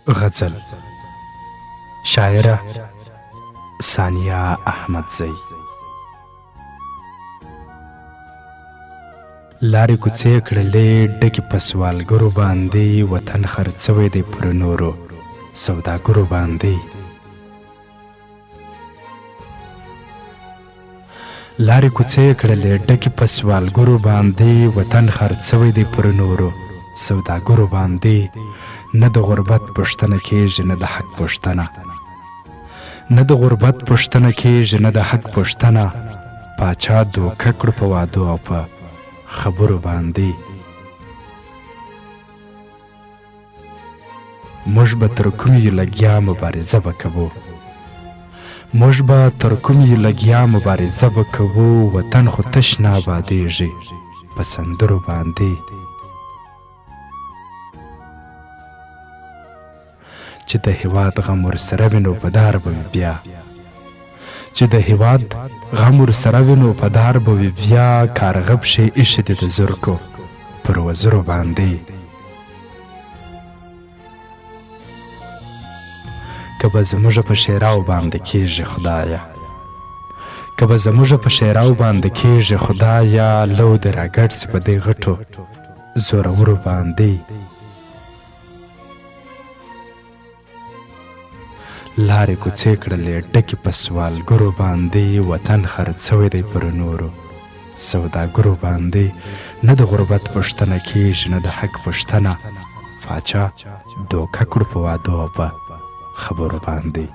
غزل شاعره ثانیه احمدزی. لارې کوڅې کړلې ډکې په سوالګرو باندې، وطن خرڅوی دی پر نورو سوداګرو باندې. لارې کوڅې کړلې ډکې په سوالګرو باندې، وطن خرڅوی دی پر نورو سوداګرو باندې. نه د غربت پوښتنه کېږي نه د حق پوښتنه، نه د غربت پوښتنه کېږي نه د حق پوښتنه. پاچا دوکه کړو په وعدو او په خبرو باندې. موږ به تر کومې لګیا مبارزه به کوو، موږ به تر کومې لګیا مبارزه به کوو. وطن خو تش نه آبادېږي په سندرو باندې. چې د هېواد غم ورسره وي نو په دار به وي بیا، چې د هېواد غم ورسره وي نو په دار به وي بیا. کارغه پښې ایښې دي د زرکو پر وزرو باندې. که به زموږ په شعراو باندې کېږي خدایه، که به زموږ په شعراو باندې کېږي خدایه. لو دې راګډ سي په دې غټو زورورو باندې. لارې کوڅې کړلې ډکې په سوالګرو باندې، وطن خرڅوی دی پر نورو سوداګرو باندې. نه د غربت پوښتنه کېږي نه د حق پوښتنه. پاچا دوکه کړو په وعدو او په خبرو باندې.